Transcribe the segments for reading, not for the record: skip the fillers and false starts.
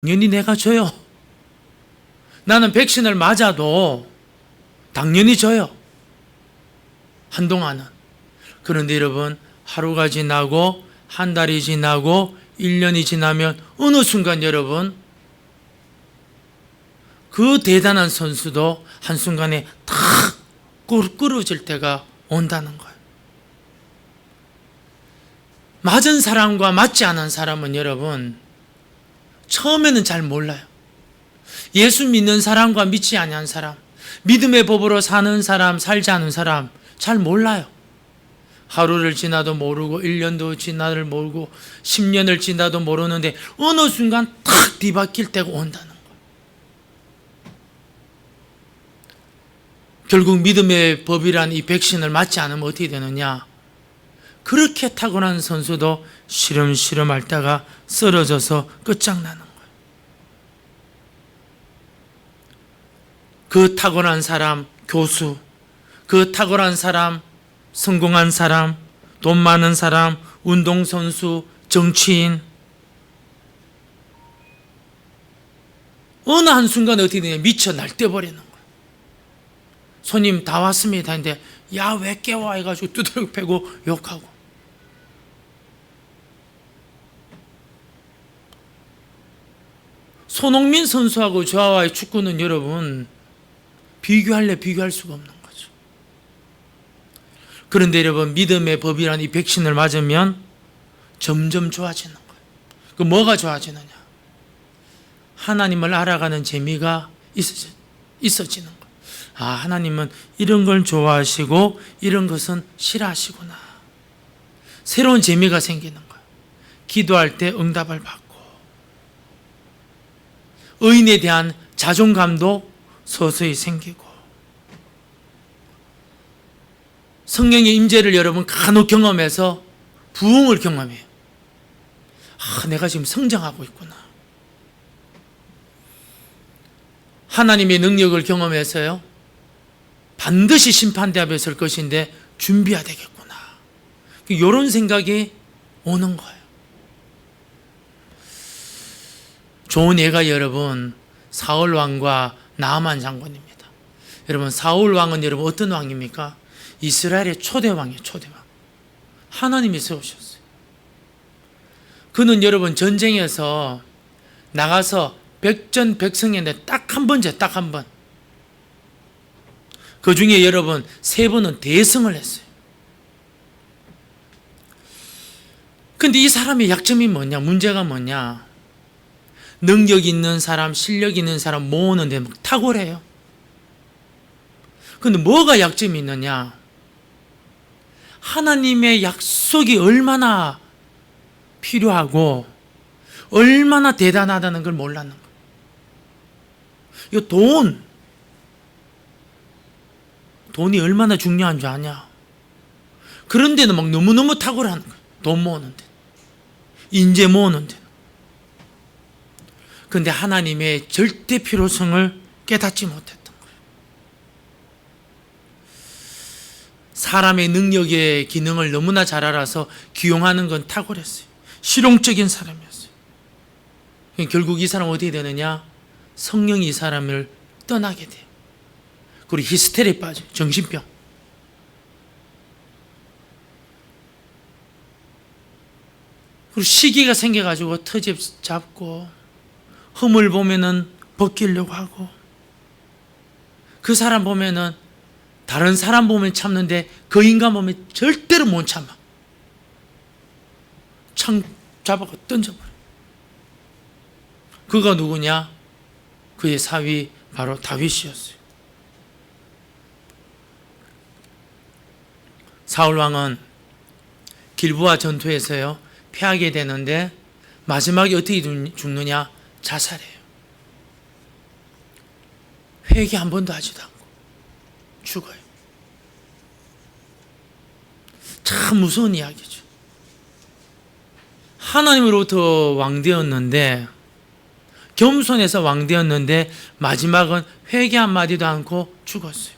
당연히 내가 져요. 나는 백신을 맞아도 당연히 져요. 한동안은. 그런데 여러분, 하루가 지나고 한 달이 지나고 1년이 지나면 어느 순간 여러분, 그 대단한 선수도 한순간에 탁 끌어질 때가 온다는 거예요. 맞은 사람과 맞지 않은 사람은 여러분, 처음에는 잘 몰라요. 예수 믿는 사람과 믿지 아니한 사람, 믿음의 법으로 사는 사람, 살지 않은 사람 잘 몰라요. 하루를 지나도 모르고 1년도 지나도 모르고 10년을 지나도 모르는데 어느 순간 탁 뒤바뀔 때가 온다는 거예요. 결국 믿음의 법이란 이 백신을 맞지 않으면 어떻게 되느냐? 그렇게 타고난 선수도 시름시름 앓다가 쓰러져서 끝장나는 거예요. 그 타고난 사람, 교수, 그 타고난 사람, 성공한 사람, 돈 많은 사람, 운동선수, 정치인, 어느 한순간에 어떻게 되냐? 미쳐 날뛰어버리는 거예요. 손님 다 왔습니다 했는데 야, 왜 깨워? 해가지고 두드려 패고 욕하고. 손흥민 선수하고 저와의 축구는 여러분 비교할 수가 없는 거죠. 그런데 여러분, 믿음의 법이라는 이 백신을 맞으면 점점 좋아지는 거예요. 그 뭐가 좋아지느냐? 하나님을 알아가는 재미가 있어지는 거예요. 아, 하나님은 이런 걸 좋아하시고 이런 것은 싫어하시구나. 새로운 재미가 생기는 거예요. 기도할 때 응답을 받고, 의인에 대한 자존감도 서서히 생기고, 성령의 임재를 여러분 간혹 경험해서 부흥을 경험해요. 아, 내가 지금 성장하고 있구나. 하나님의 능력을 경험해서요, 반드시 심판대 앞에 설 것인데 준비해야 되겠구나. 이런 생각이 오는 거예요. 좋은 예가 여러분, 사울 왕과 나아만 장군입니다. 여러분, 사울 왕은 여러분 어떤 왕입니까? 이스라엘의 초대 왕이에요. 초대 왕. 하나님이 세우셨어요. 그는 여러분 전쟁에서 나가서 백전백승했는데 딱 한 번째, 딱 한 번. 그 중에 여러분 3번은 대승을 했어요. 근데 이 사람의 약점이 뭐냐? 문제가 뭐냐? 능력 있는 사람, 실력 있는 사람 모으는데 탁월해요. 근데 뭐가 약점이 있느냐? 하나님의 약속이 얼마나 필요하고 얼마나 대단하다는 걸 몰랐는 거예요. 이 돈이 얼마나 중요한 줄 아냐? 그런 데는 막 너무너무 탁월한 거예요. 돈 모으는 데, 인재 모으는 데. 그런데 하나님의 절대 필요성을 깨닫지 못했던 거예요. 사람의 능력의 기능을 너무나 잘 알아서 기용하는 건 탁월했어요. 실용적인 사람이었어요. 결국 이 사람은 어떻게 되느냐? 성령이 이 사람을 떠나게 돼요. 그리고 히스테리에 빠져요. 정신병. 그리고 시기가 생겨가지고 터집 잡고 흠을 보면은 벗기려고 하고, 그 사람 보면은 다른 사람 보면 참는데 그 인간 보면 절대로 못 참아. 창 잡아가 던져버려. 그가 누구냐? 그의 사위 바로 다윗이었어요. 사울 왕은 길보아 전투에서요 패하게 되는데 마지막에 어떻게 죽느냐? 자살해요. 회개 한 번도 하지도 않고 죽어요. 참 무서운 이야기죠. 하나님으로부터 왕되었는데, 겸손해서 왕되었는데 마지막은 회개 한마디도 않고 죽었어요.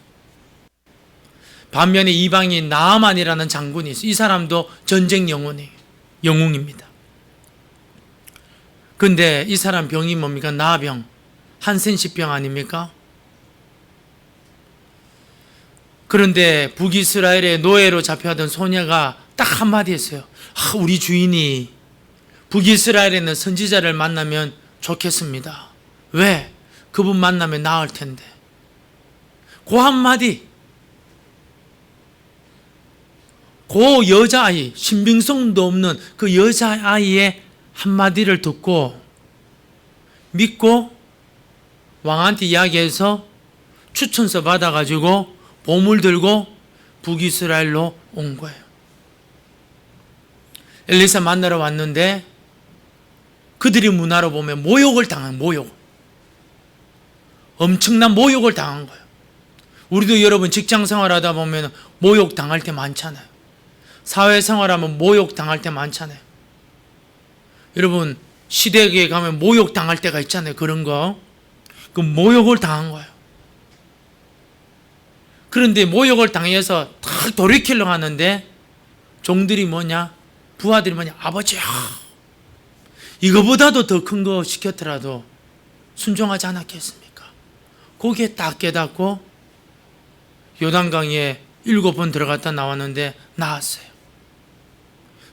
반면에 이방인 나아만이라는 장군이 있어요. 이 사람도 전쟁 영웅입니다. 근데 이 사람 병이 뭡니까? 나병. 한센시병 아닙니까? 그런데 북이스라엘의 노예로 잡혀가던 소녀가 딱 한마디 했어요. 우리 주인이 북이스라엘에 있는 선지자를 만나면 좋겠습니다. 왜? 그분 만나면 나을 텐데. 그 한마디, 그 여자아이, 신빙성도 없는 그 여자아이의 한마디를 듣고 믿고 왕한테 이야기해서 추천서 받아가지고 보물 들고 북이스라엘로 온 거예요. 엘리사 만나러 왔는데 그들이 문화로 보면 모욕을 당한 모욕. 엄청난 모욕을 당한 거예요. 우리도 여러분 직장 생활하다 보면 모욕 당할 때 많잖아요. 사회생활하면 모욕 당할 때 많잖아요. 여러분 시댁에 가면 모욕 당할 때가 있잖아요. 그런 거. 그 모욕을 당한 거예요. 그런데 모욕을 당해서 탁 돌이키려고 하는데 종들이 뭐냐? 부하들이 뭐냐? 아버지야, 이거보다도 더 큰 거 시켰더라도 순종하지 않았겠습니까? 거기에 딱 깨닫고 요단강에 7번 들어갔다 나왔는데 나왔어요.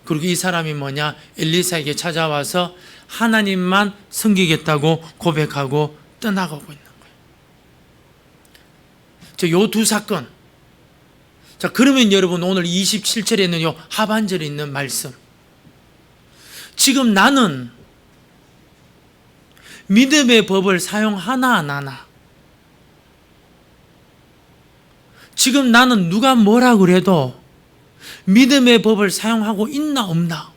그리고 이 사람이 뭐냐? 엘리사에게 찾아와서 하나님만 섬기겠다고 고백하고 떠나가고 있는 거예요. 요 두 사건. 자, 그러면 여러분 오늘 27절에 있는 요 하반절에 있는 말씀. 지금 나는 믿음의 법을 사용하나 안 하나? 지금 나는 누가 뭐라 그래도 믿음의 법을 사용하고 있나 없나?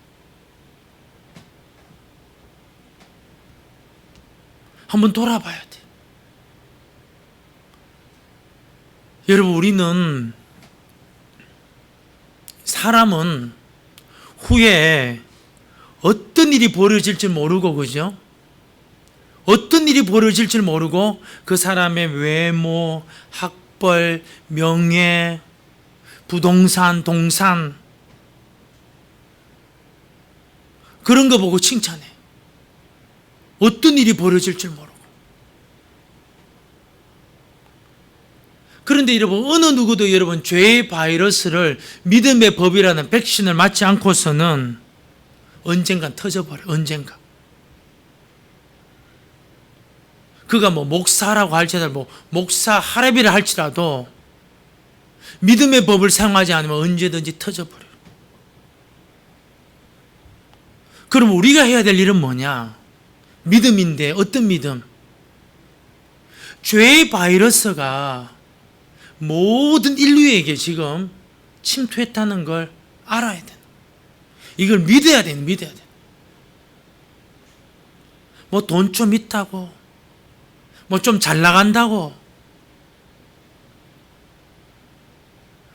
한번 돌아봐야 돼. 여러분, 우리는 사람은 후에 어떤 일이 벌어질지 모르고, 그죠? 어떤 일이 벌어질지 모르고 그 사람의 외모, 학벌, 명예, 부동산, 동산 그런 거 보고 칭찬해. 어떤 일이 벌어질지 모르고. 그런데 여러분, 어느 누구도 여러분 죄의 바이러스를 믿음의 법이라는 백신을 맞지 않고서는 언젠간 터져버려. 언젠가. 그가 뭐 목사라고 할지라도 뭐 목사 할애비를 할지라도 믿음의 법을 사용하지 않으면 언제든지 터져버려. 그럼 우리가 해야 될 일은 뭐냐? 믿음인데 어떤 믿음? 죄의 바이러스가 모든 인류에게 지금 침투했다는 걸 알아야 돼. 이걸 믿어야 돼. 믿어야 돼. 뭐 돈 좀 있다고, 뭐 좀 잘 나간다고,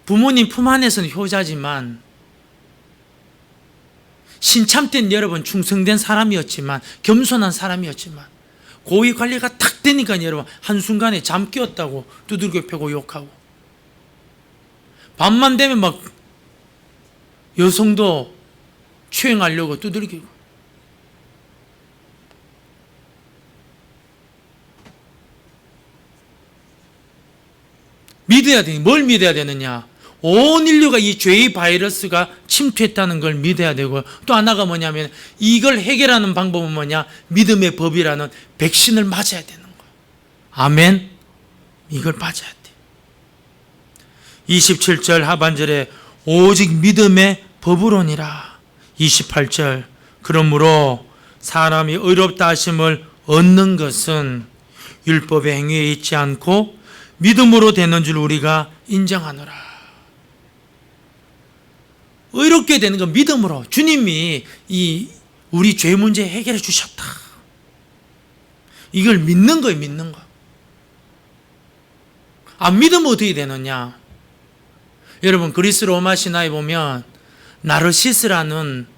부모님 품 안에서는 효자지만 신참된 여러분 충성된 사람이었지만, 겸손한 사람이었지만 고위 관리가 탁 되니까 여러분 한순간에 잠 깨웠다고 두들겨 패고 욕하고, 밤만 되면 막 여성도 추행하려고 두들기고. 믿어야 돼. 뭘 믿어야 되느냐? 온 인류가 이 죄의 바이러스가 침투했다는 걸 믿어야 되고, 또 하나가 뭐냐면 이걸 해결하는 방법은 뭐냐? 믿음의 법이라는 백신을 맞아야 되는 거야. 아멘. 이걸 맞아야 돼. 27절 하반절에 오직 믿음의 법으로니라. 28절 그러므로 사람이 의롭다 하심을 얻는 것은 율법의 행위에 있지 않고 믿음으로 되는 줄 우리가 인정하노라. 의롭게 되는 건 믿음으로. 주님이 우리 죄 문제 해결해 주셨다. 이걸 믿는 거예요. 믿는 거. 안 믿으면 어떻게 되느냐? 여러분, 그리스 로마 신화에 보면 나르시스라는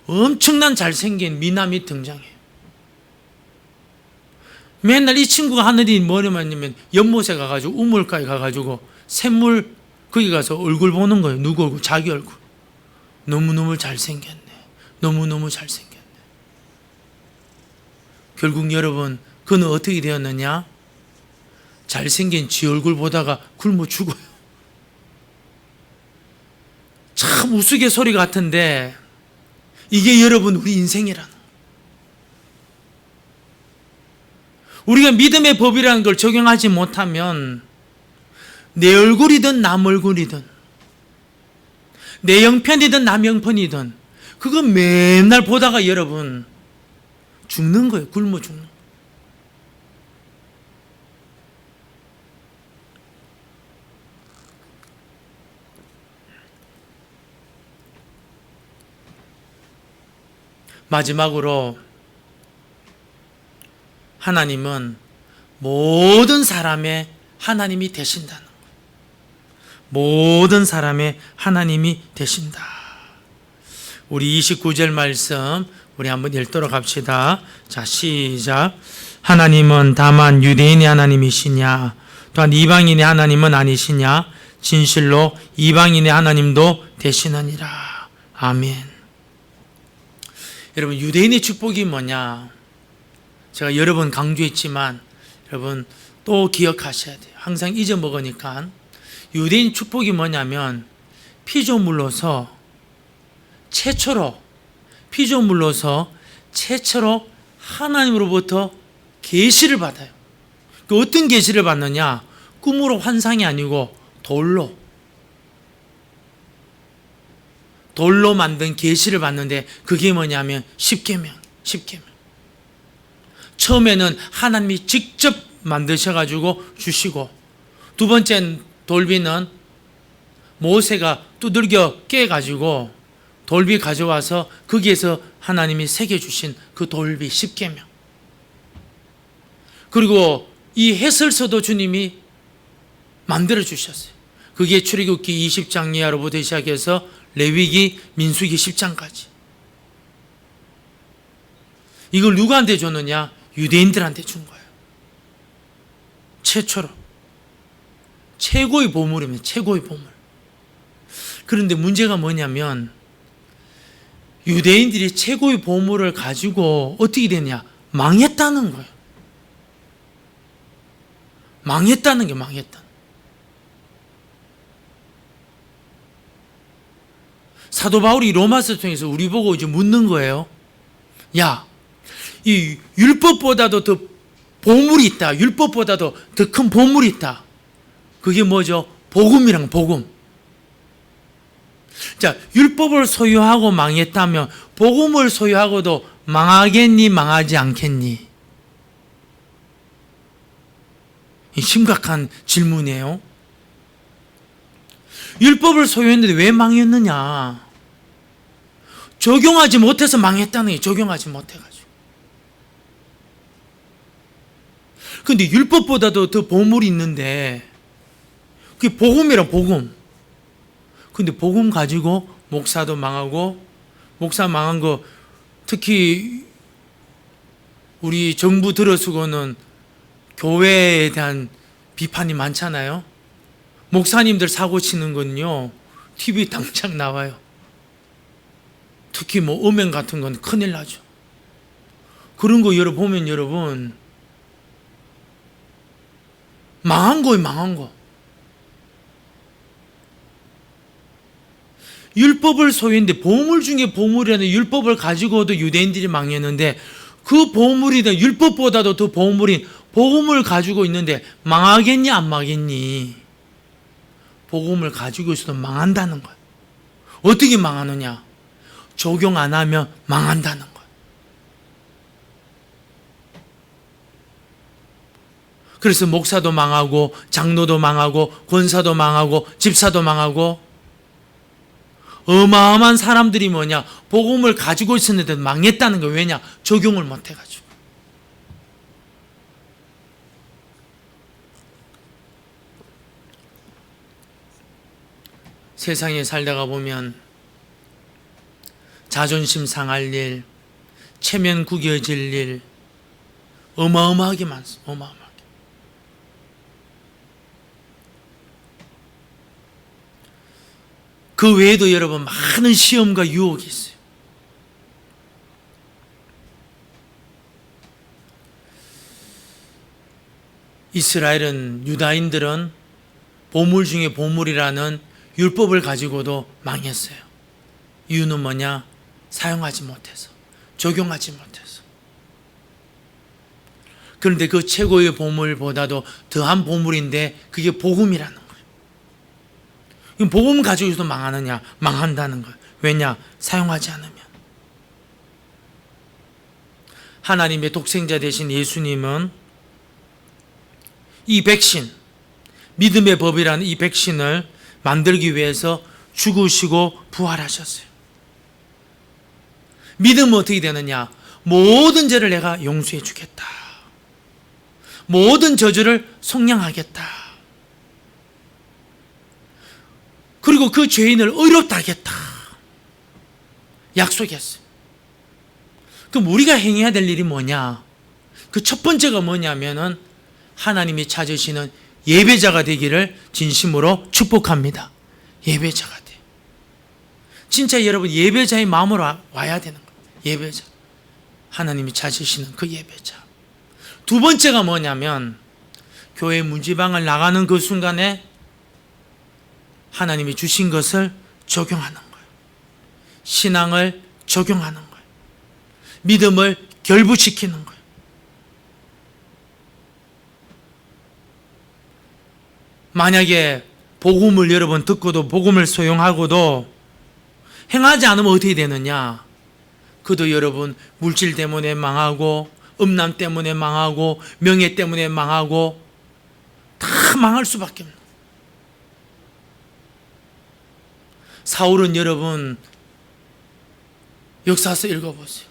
엄청난 잘생긴 미남이 등장해요. 맨날 이 친구가 하는 일이 뭐냐면 연못에 가가지고 우물가에 가가지고 샘물 거기 가서 얼굴 보는 거예요. 누구 얼굴? 자기 얼굴. 너무너무 잘생겼네. 너무너무 잘생겼네. 결국 여러분, 그는 어떻게 되었느냐? 잘생긴 지 얼굴 보다가 굶어 죽어요. 참 우스갯소리 같은데 이게 여러분 우리 인생이라는, 우리가 믿음의 법이라는 걸 적용하지 못하면 내 얼굴이든 남 얼굴이든 내 형편이든 남 형편이든 그거 맨날 보다가 여러분 죽는 거예요. 굶어 죽는 거예요. 마지막으로 하나님은 모든 사람의 하나님이 되신다는 거예요. 모든 사람의 하나님이 되신다. 우리 29절 말씀 우리 한번 읽도록 합시다. 자, 시작. 하나님은 다만 유대인의 하나님이시냐? 또한 이방인의 하나님은 아니시냐? 진실로 이방인의 하나님도 되시느니라. 아멘. 여러분, 유대인의 축복이 뭐냐? 제가 여러 번 강조했지만 여러분 또 기억하셔야 돼요. 항상 잊어먹으니까. 유대인 축복이 뭐냐면 피조물로서 최초로 하나님으로부터 계시를 받아요. 그 어떤 계시를 받느냐? 꿈으로, 환상이 아니고 돌로 만든 계시를 받는데 그게 뭐냐면 십계명. 처음에는 하나님이 직접 만드셔가지고 주시고, 두 번째 돌비는 모세가 두들겨 깨가지고 돌비 가져와서 거기에서 하나님이 새겨주신 그 돌비 십계명. 그리고 이 해설서도 주님이 만들어 주셨어요. 그게 출애굽기 20장 이하로부터 시작해서 레위기, 민수기 10장까지. 이걸 누구한테 줬느냐? 유대인들한테 준 거예요. 최초로. 최고의 보물입니다. 최고의 보물. 그런데 문제가 뭐냐면 유대인들이 최고의 보물을 가지고 어떻게 되냐? 망했다는 거예요. 망했다는 게 망했다. 사도 바울이 로마서 통해서 우리 보고 이제 묻는 거예요. 야, 이 율법보다도 더 보물이 있다. 율법보다도 더 큰 보물이 있다. 그게 뭐죠? 복음이랑 복음. 자, 율법을 소유하고 망했다면 복음을 소유하고도 망하겠니, 망하지 않겠니? 이 심각한 질문이에요. 율법을 소유했는데 왜 망했느냐? 적용하지 못해서 망했다는 게, 적용하지 못해가지고. 근데 율법보다도 더 보물이 있는데 그게 복음이라, 복음. 근데 복음 가지고 목사도 망하고, 목사 망한 거 특히 우리 정부 들어서고는 교회에 대한 비판이 많잖아요. 목사님들 사고 치는 건요 TV 당장 나와요. 특히 뭐 음행 같은 건 큰일 나죠. 그런 거 여러분 보면 여러분 망한 거예요. 망한 거. 율법을 소유했는데, 보물 중에 보물이라는 율법을 가지고도 유대인들이 망했는데, 그 보물이다 율법보다도 더 보물인 복음을 가지고 있는데 망하겠니, 안 망하겠니? 복음을 가지고 있어도 망한다는 거예요. 어떻게 망하느냐? 적용 안 하면 망한다는 거예요. 그래서 목사도 망하고, 장로도 망하고, 권사도 망하고, 집사도 망하고, 어마어마한 사람들이 뭐냐? 복음을 가지고 있었는데 망했다는 거예요. 왜냐? 적용을 못 해가지고. 세상에 살다가 보면 자존심 상할 일, 체면 구겨질 일 어마어마하게 많습니다. 어마어마하게. 그 외에도 여러분 많은 시험과 유혹이 있어요. 이스라엘은, 유다인들은 보물 중에 보물이라는 율법을 가지고도 망했어요. 이유는 뭐냐? 사용하지 못해서, 적용하지 못해서. 그런데 그 최고의 보물보다도 더한 보물인데 그게 복음이라는 거예요. 복음 가지고도 망하느냐? 망한다는 거예요. 왜냐? 사용하지 않으면. 하나님의 독생자 되신 예수님은 이 백신, 믿음의 법이라는 이 백신을 만들기 위해서 죽으시고 부활하셨어요. 믿음은 어떻게 되느냐? 모든 죄를 내가 용서해 주겠다. 모든 저주를 속량하겠다. 그리고 그 죄인을 의롭다 하겠다. 약속했어요. 그럼 우리가 행해야 될 일이 뭐냐? 그 첫 번째가 뭐냐면은 하나님이 찾으시는 예배자가 되기를 진심으로 축복합니다. 예배자가 돼. 진짜 여러분 예배자의 마음으로 와야 되는 거예요. 예배자. 하나님이 찾으시는 그 예배자. 두 번째가 뭐냐면 교회 문지방을 나가는 그 순간에 하나님이 주신 것을 적용하는 거예요. 신앙을 적용하는 거예요. 믿음을 결부시키는 거예요. 만약에 복음을 여러분 듣고도 복음을 소용하고도 행하지 않으면 어떻게 되느냐? 그도 여러분 물질 때문에 망하고 음란 때문에 망하고 명예 때문에 망하고 다 망할 수밖에 없는 거예요. 사울은 여러분 역사서 읽어보세요.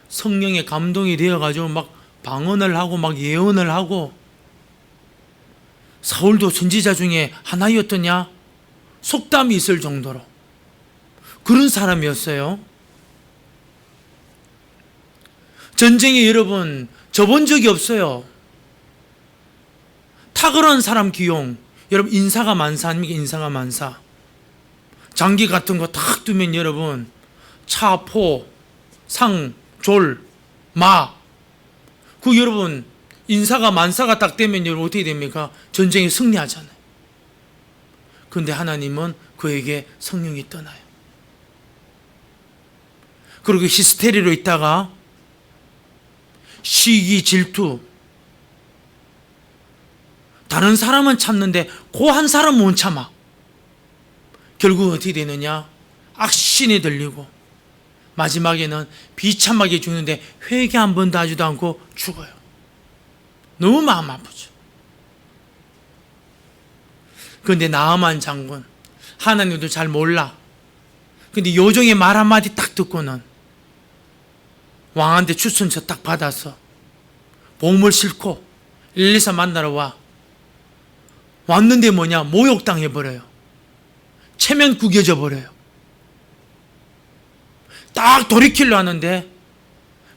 성령의 감동이 되어가지고 막 방언을 하고 막 예언을 하고, 사울도 선지자 중에 하나였더냐? 속담이 있을 정도로 그런 사람이었어요. 전쟁에 여러분 져본 적이 없어요. 탁월한 사람 기용. 여러분 인사가 만사 아닙니까? 인사가 만사. 장기 같은 거 탁 두면 여러분 차, 포, 상, 졸, 마. 그 여러분 인사가 만사가 딱 되면 여러분 어떻게 됩니까? 전쟁에 승리하잖아요. 그런데 하나님은 그에게 성령이 떠나요. 그리고 히스테리로 있다가 시기, 질투. 다른 사람은 참는데 그 한 사람은 못 참아. 결국 어떻게 되느냐? 악신이 들리고 마지막에는 비참하게 죽는데 회개 한 번도 하지도 않고 죽어요. 너무 마음 아프죠. 그런데 나아만 장군, 하나님도 잘 몰라. 근데 요정의 말 한마디 딱 듣고는 왕한테 추천서 딱 받아서 보험을 싣고 124 만나러 와. 왔는데 뭐냐? 모욕당해버려요. 체면 구겨져 버려요. 딱 돌이키려 하는데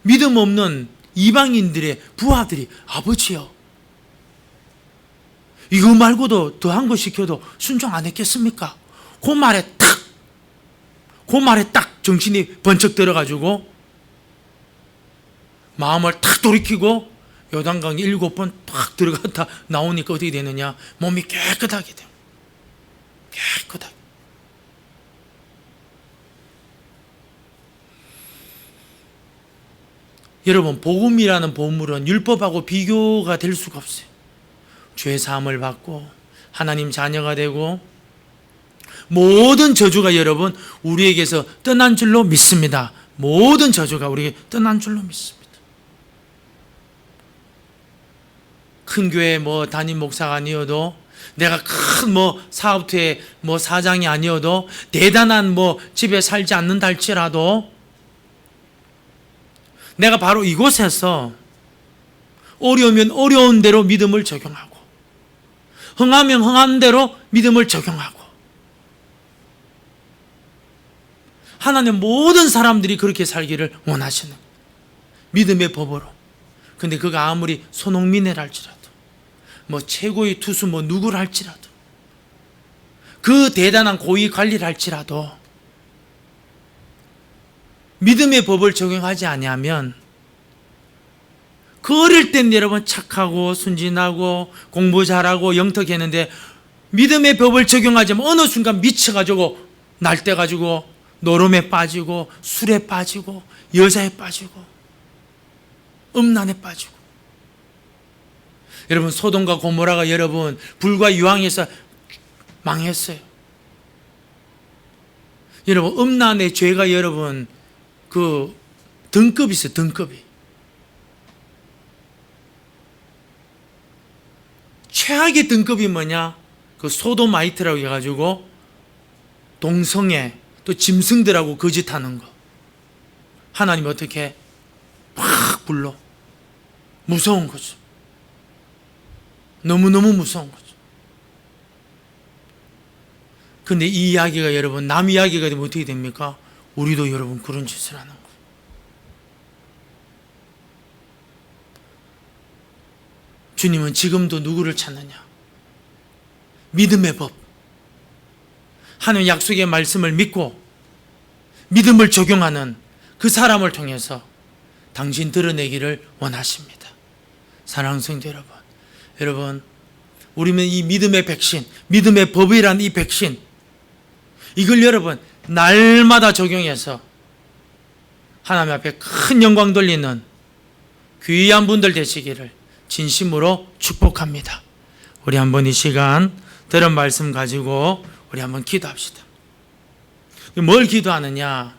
믿음 없는 이방인들의 부하들이, 아버지요, 이거 말고도 더한 거 시켜도 순종 안 했겠습니까? 그 말에 딱 정신이 번쩍 들어가지고 마음을 탁 돌이키고 요단강에 7번 탁 들어갔다 나오니까 어떻게 되느냐? 몸이 깨끗하게 돼요. 깨끗하게. 여러분 복음이라는 보물은 율법하고 비교가 될 수가 없어요. 죄 사함을 받고 하나님 자녀가 되고 모든 저주가 여러분 우리에게서 떠난 줄로 믿습니다. 모든 저주가 우리에게 떠난 줄로 믿습니다. 큰 교회 담임 목사가 아니어도, 내가 큰 사업체 사장이 아니어도, 대단한 집에 살지 않는다 할지라도 내가 바로 이곳에서 어려우면 어려운 대로 믿음을 적용하고, 흥하면 흥한 대로 믿음을 적용하고, 하나님 모든 사람들이 그렇게 살기를 원하시는 믿음의 법으로. 근데 그가 아무리 손흥민이랄지라도 최고의 투수 누구를 할지라도, 그 대단한 고위 관리를 할지라도 믿음의 법을 적용하지 아니하면 그 어릴 땐 여러분 착하고 순진하고 공부 잘하고 영특했는데 믿음의 법을 적용하자면 어느 순간 미쳐가지고 날때가지고 노름에 빠지고 술에 빠지고 여자에 빠지고 음란에 빠지고. 여러분 소돔과 고모라가 여러분 불과 유황에서 망했어요. 여러분 음란의 죄가 여러분 그 등급이 있어요. 등급이. 최악의 등급이 뭐냐? 그 소도마이트라고 해가지고 동성애 또 짐승들하고 거짓하는 거. 하나님 어떻게 막 불러. 무서운 거죠. 너무너무 무서운 거죠. 근데 이 이야기가 여러분 남 이야기가 되면 어떻게 됩니까? 우리도 여러분 그런 짓을 하는 거예요. 주님은 지금도 누구를 찾느냐? 믿음의 법. 하나님 약속의 말씀을 믿고 믿음을 적용하는 그 사람을 통해서 당신 드러내기를 원하십니다. 사랑하는 성도 여러분, 여러분 우리는 이 믿음의 백신, 믿음의 법이란 이 백신, 이걸 여러분 날마다 적용해서 하나님 앞에 큰 영광 돌리는 귀한 분들 되시기를 진심으로 축복합니다. 우리 한번 이 시간 들은 말씀 가지고 우리 한번 기도합시다. 뭘 기도하느냐?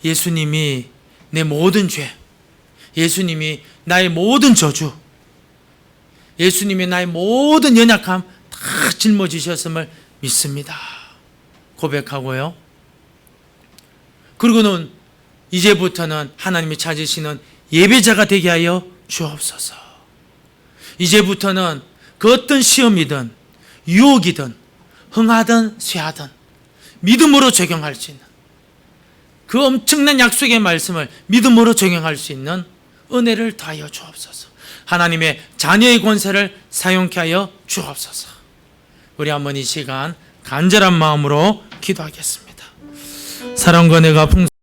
예수님이 내 모든 죄, 예수님이 나의 모든 저주, 예수님이 나의 모든 연약함 다 짊어지셨음을 믿습니다. 고백하고요. 그리고는 이제부터는 하나님이 찾으시는 예배자가 되게 하여 주옵소서. 이제부터는 그 어떤 시험이든 유혹이든 흥하든 쇠하든 믿음으로 적용할 수 있는 그 엄청난 약속의 말씀을 믿음으로 적용할 수 있는 은혜를 더하여 주옵소서. 하나님의 자녀의 권세를 사용케 하여 주옵소서. 우리 한번 이 시간 간절한 마음으로 기도하겠습니다. 사랑과 은혜가